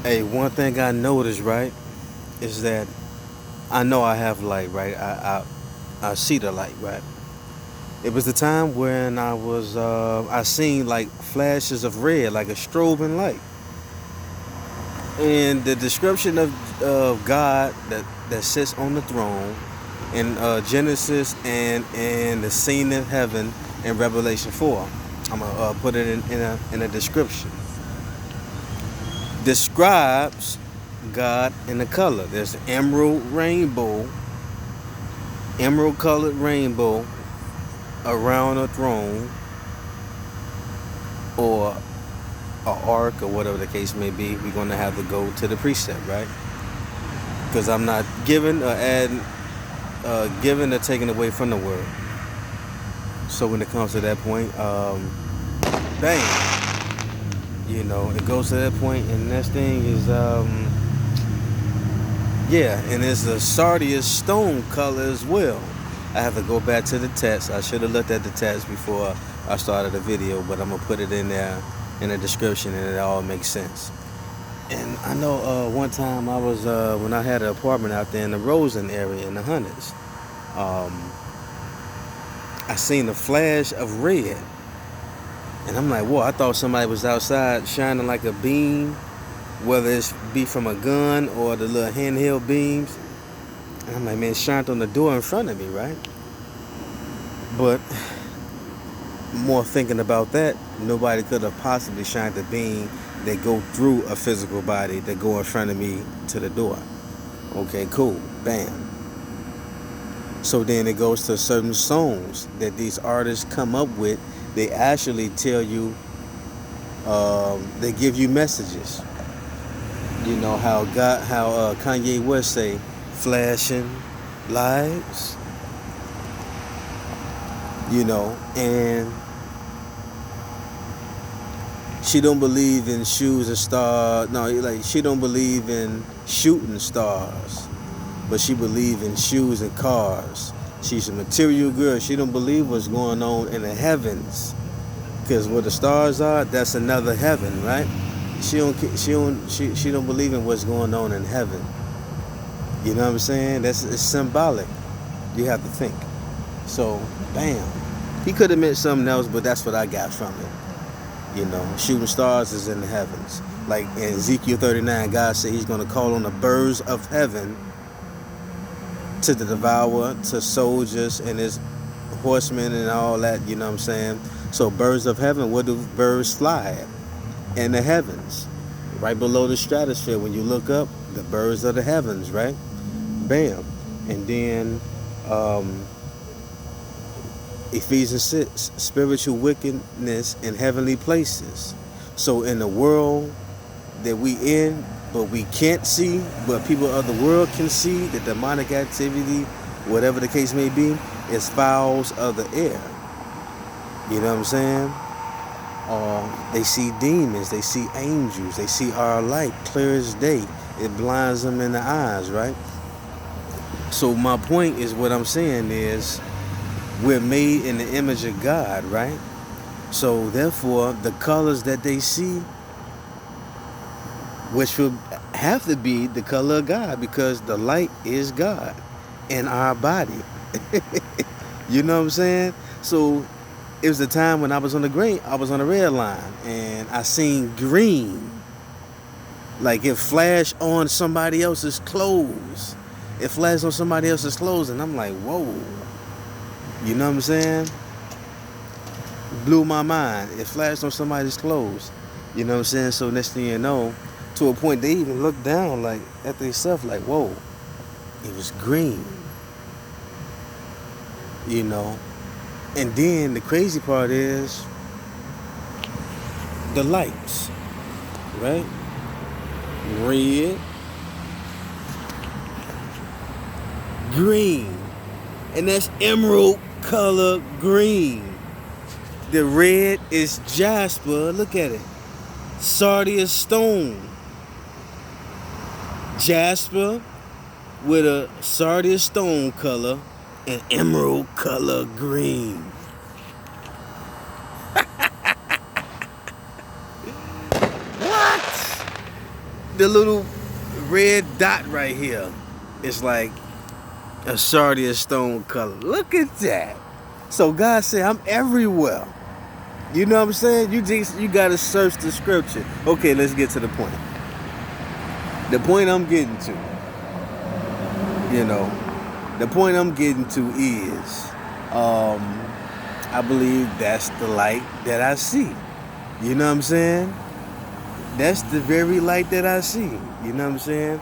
Hey, one thing I noticed, right, is that I know I have light, right? I see the light, right? It was the time when I seen like flashes of red, like a strobing light. And the description of God that sits on the throne in Genesis and in the scene in heaven in Revelation 4. I'm going to put it in a description. Describes God in the color. There's an emerald colored rainbow around a throne or a ark or whatever the case may be. We're going to have to go to the precept, right? Because I'm not giving or adding, giving or taking away from the word. So when it comes to that point, bang, it goes to that point, and next thing is, yeah, and it's a sardius stone color as well. I have to go back to the text. I should have looked at the text before I started the video, but I'm gonna put it in there in the description, and it all makes sense. And I know one time I was when I had an apartment out there in the Rosen area in the hundreds. I seen a flash of red, and I'm like, whoa! I thought somebody was outside shining like a beam, whether it's be from a gun or the little handheld beams. And I'm like, man, it shined on the door in front of me, right? But more thinking about that, nobody could have possibly shined a beam that go through a physical body that go in front of me to the door. Okay, cool, bam. So then it goes to certain songs that these artists come up with. They actually tell you, they give you messages. You know how Kanye West say, flashing lights. And she don't believe in shoes and stars. No, like she don't believe in shooting stars, but she believe in shoes and cars. She's a material girl. She don't believe what's going on in the heavens, because where the stars are, that's another heaven, right? She don't believe in what's going on in heaven. You know what I'm saying? It's symbolic. You have to think. So, bam. He could have meant something else, but that's what I got from it. Shooting stars is in the heavens. Like in Ezekiel 39, God said he's going to call on the birds of heaven to devour, to soldiers and his horsemen and all that, you know what I'm saying? So birds of heaven, where do birds fly at? In the heavens. Right below the stratosphere. When you look up, the birds of the heavens, right? Bam. And then Ephesians 6, spiritual wickedness in heavenly places. So in the world that we in, but we can't see, but people of the world can see, the demonic activity, whatever the case may be, is fowls of the air. You know what I'm saying? They see demons, they see angels, they see our light clear as day. It blinds them in the eyes, right? So my point is, what I'm saying is, we're made in the image of God, right? So therefore, the colors that they see, which will have to be the color of God, because the light is God in our body. You know what I'm saying? So it was the time when I was on the red line, and I seen green. Like it flashed on somebody else's clothes. It flashed on somebody else's clothes, and I'm like, whoa. You know what I'm saying? Blew my mind. It flashed on somebody's clothes. You know what I'm saying? So next thing you know, to a point, they even looked down like at themselves like, whoa, it was green. And then the crazy part is the lights, right? Red, green, and that's emerald color green. The red is jasper. Look at it. Sardius stone. Jasper with a sardius stone color and emerald color green. What? the little red dot right here is like a sardius stone color. Look at that. So God said, I'm everywhere. You know what I'm saying? You gotta search the scripture. Okay, let's get to the point. The point I'm getting to, is, I believe that's the light that I see. You know what I'm saying? That's the very light that I see. You know what I'm saying?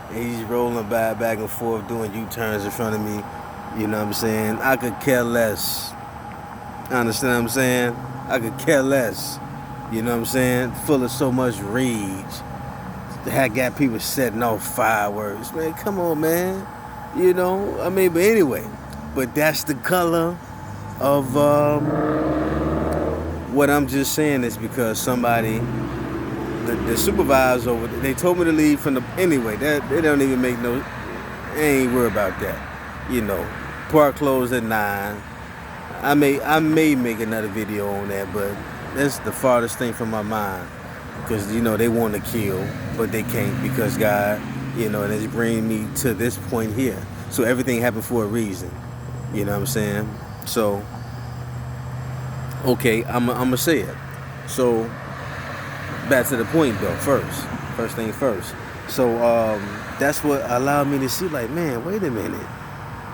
And he's rolling back and forth, doing U-turns in front of me. You know what I'm saying? I could care less. Understand what I'm saying? I could care less. You know what I'm saying? Full of so much rage. Had got people setting off fireworks. Man, come on, man. You know, I mean, but anyway. But that's the color of what I'm just saying is because somebody, the supervisor over there, they told me to leave from the, anyway, they don't even make no, they ain't worried about that. You know, park closed at 9. I may make another video on that, but that's the farthest thing from my mind. Because, you know, they want to kill, but they can't because God, you know, and it's bringing me to this point here. So everything happened for a reason. You know what I'm saying? So, okay, I'm going to say it. So, back to the point, though, first thing first. So, that's what allowed me to see, like, man, wait a minute.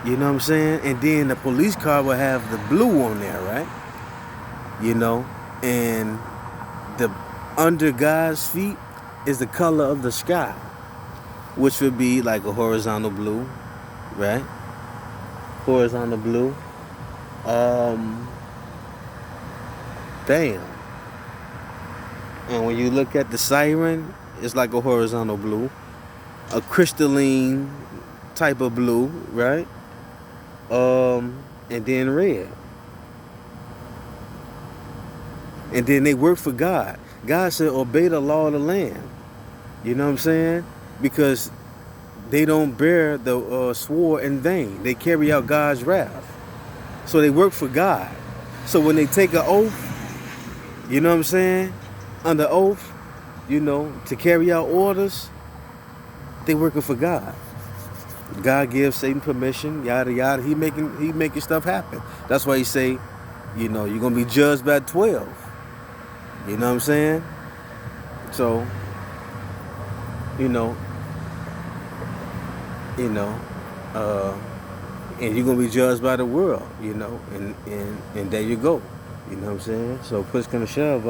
You know what I'm saying? And then the police car will have the blue on there, right? You know? And the under God's feet is the color of the sky, which would be like a horizontal blue, right? Horizontal blue. Damn. And when you look at the siren, it's like a horizontal blue, a crystalline type of blue, right? And then red. And then they work for God. God said, obey the law of the land. You know what I'm saying? Because they don't bear the sword in vain. They carry out God's wrath. So they work for God. So when they take an oath, you know what I'm saying? Under oath, you know, to carry out orders, they working for God. God gives Satan permission, yada yada. He making stuff happen. That's why he say, you know, you're gonna be judged by 12. You know what I'm saying? So, you know, and you're gonna be judged by the world, you know, and there you go. You know what I'm saying? So push gonna shove.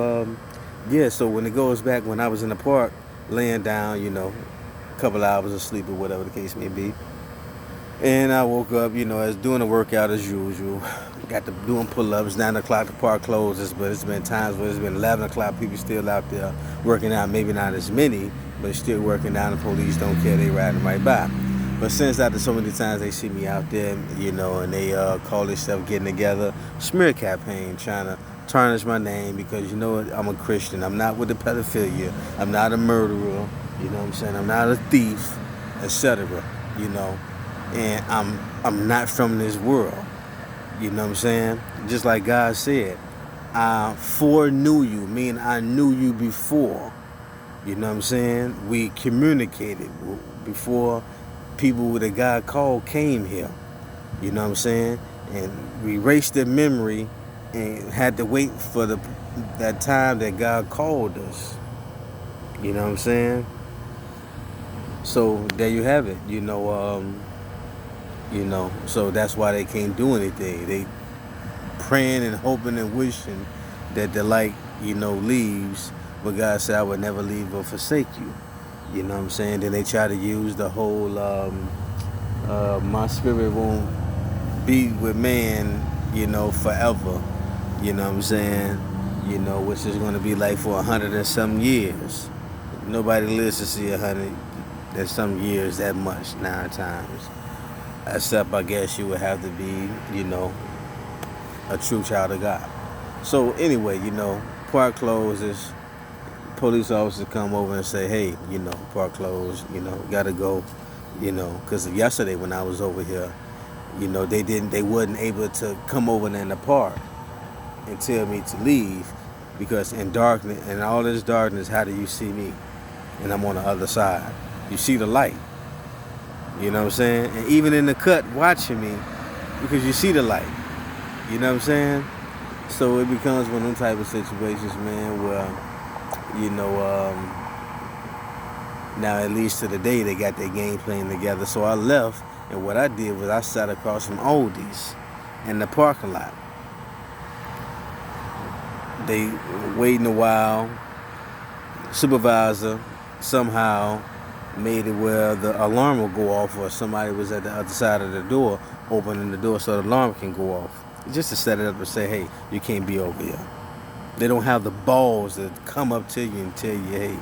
Yeah. So when it goes back, when I was in the park, laying down, you know, a couple hours of sleep or whatever the case may be. And I woke up, you know, as doing a workout as usual. Got to doing pull-ups. 9 o'clock the park closes, but it's been times where it's been 11 o'clock. People still out there working out. Maybe not as many, but still working out. The police don't care. They riding right by. But since after so many times they see me out there, you know, and they call themselves getting together, smear campaign, trying to tarnish my name because, you know what, I'm a Christian. I'm not with the pedophilia. I'm not a murderer. You know what I'm saying? I'm not a thief, etc. You know. And I'm not from this world. You know what I'm saying? Just like God said, I foreknew you, meaning I knew you before. You know what I'm saying? We communicated before people that God called came here. You know what I'm saying? And we erased their memory and had to wait for that time that God called us. You know what I'm saying? So there you have it. You know, so that's why they can't do anything. They praying and hoping and wishing that the light, you know, leaves. But God said, I would never leave or forsake you. You know what I'm saying? Then they try to use the whole, my spirit won't be with man, you know, forever. You know what I'm saying? You know, which is going to be like for 100 and some years. Nobody lives to see 100 and some years that much 9 times. Except, I guess, you would have to be, you know, a true child of God. So, anyway, you know, park closes. Police officers come over and say, hey, you know, park closed, you know, gotta go, you know. Because yesterday when I was over here, you know, they wasn't able to come over in the park and tell me to leave. Because in darkness, in all this darkness, how do you see me? and I'm on the other side. You see the light. You know what I'm saying? And even in the cut watching me, because you see the light. You know what I'm saying? So it becomes one of them type of situations, man, where, you know, now at least to the day they got their game plan together. So I left, and what I did was I sat across from Oldies in the parking lot. They waiting a while. Supervisor somehow made it where the alarm will go off, or somebody was at the other side of the door opening the door so the alarm can go off, just to set it up and say, hey, you can't be over here. They don't have the balls to come up to you and tell you, hey,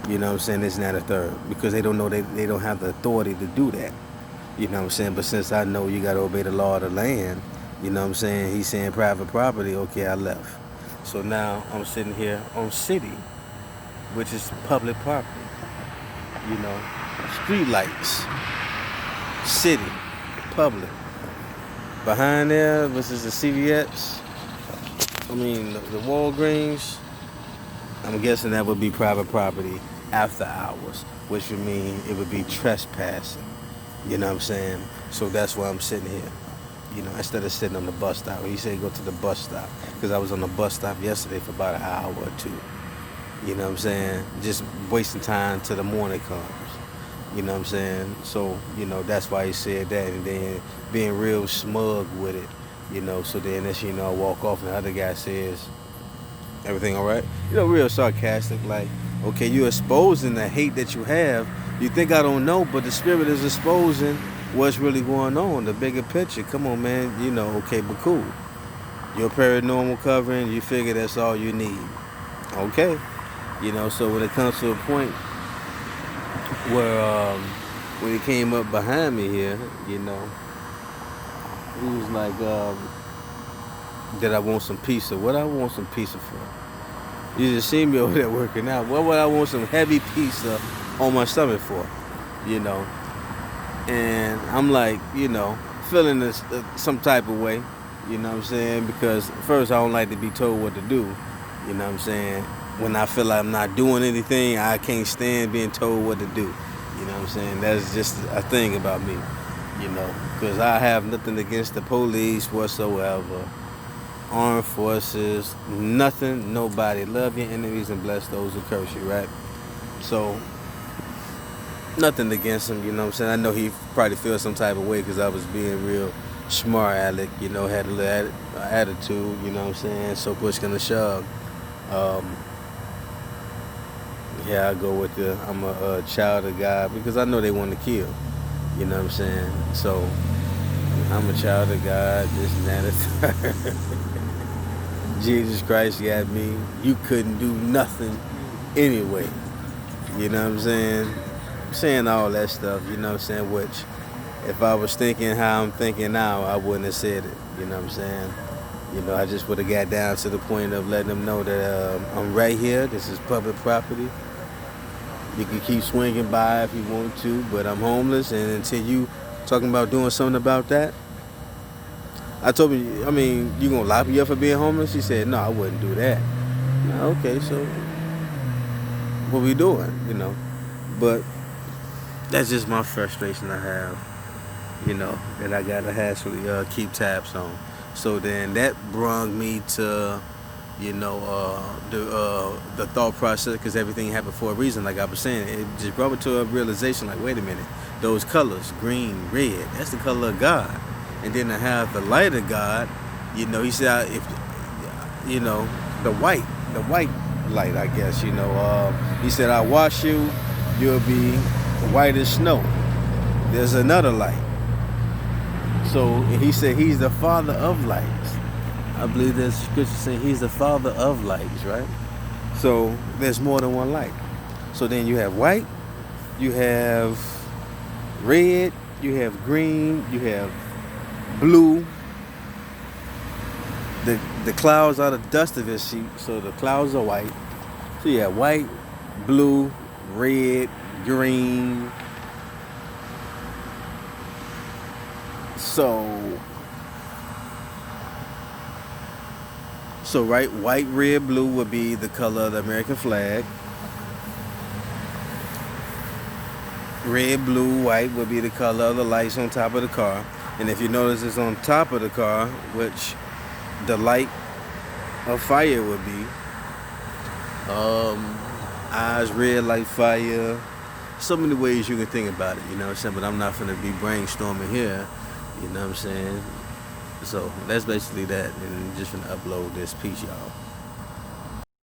you know what I'm saying, it's not a third, because they don't know, they don't have the authority to do that. You know what I'm saying? But since I know you got to obey the law of the land, you know what I'm saying, he's saying private property, okay, I left. So now I'm sitting here on city, which is public property. You know, street lights, city, public. Behind there, which is the CVS, the Walgreens, I'm guessing that would be private property after hours, which would mean it would be trespassing. You know what I'm saying? So that's why I'm sitting here. You know, instead of sitting on the bus stop. He said go to the bus stop, because I was on the bus stop yesterday for about an hour or two. You know what I'm saying? Just wasting time till the morning comes. You know what I'm saying? So, you know, that's why he said that. And then being real smug with it, you know. So then next thing you know, I walk off and the other guy says, everything all right? You know, real sarcastic, like, okay, you're exposing the hate that you have. You think I don't know, but the spirit is exposing what's really going on, the bigger picture. Come on, man. You know, okay, but cool. Your paranormal covering, you figure that's all you need. Okay. You know, so when it comes to a point where when he came up behind me here, you know, he was like, did I want some pizza? What I want some pizza for? You just see me over there working out. What would I want some heavy pizza on my stomach for? You know, and I'm like, you know, feeling this some type of way, you know what I'm saying? Because first, I don't like to be told what to do, you know what I'm saying? When I feel like I'm not doing anything, I can't stand being told what to do. You know what I'm saying? That's just a thing about me, you know, because I have nothing against the police whatsoever, armed forces, nothing, nobody. Love your enemies and bless those who curse you, right? So, nothing against him, you know what I'm saying? I know he probably feels some type of way because I was being real smart aleck, you know, had a little attitude, you know what I'm saying? So push gonna shove. Yeah, I go with I'm a child of God, because I know they want to kill. You know what I'm saying? So, I'm a child of God, this and that and third. Jesus Christ got me. You couldn't do nothing anyway. You know what I'm saying? I'm saying all that stuff, you know what I'm saying? Which, if I was thinking how I'm thinking now, I wouldn't have said it. You know what I'm saying? You know, I just would have got down to the point of letting them know that I'm right here. This is public property. You can keep swinging by if you want to, but I'm homeless, and until you talking about doing something about that, I told him, you gonna lock me up for being homeless? He said, no, I wouldn't do that. Okay, so what we doing, you know? But that's just my frustration I have, you know, that I gotta actually keep tabs on. So then that brought me to, you know, the thought process, because everything happened for a reason, like I was saying. It just brought me to a realization, like, wait a minute, those colors, green, red, that's the color of God. And then I have the light of God, you know, he said, if, you know, the white light, I guess, you know, he said, I'll wash you, you'll be white as snow. There's another light. So he said he's the father of lights. I believe there's scripture saying he's the father of lights, right? So there's more than one light. So then you have white, you have red, you have green, you have blue. The clouds are the dust of his sheep, so the clouds are white. So you have white, blue, red, green. So right, white, red, blue would be the color of the American flag. red, blue, white would be the color of the lights on top of the car. And if you notice it's on top of the car, which the light of fire would be. Eyes red like fire. So many ways you can think about it, you know what I'm saying? But I'm not gonna be brainstorming here, you know what I'm saying? So that's basically that, and just gonna upload this piece, y'all.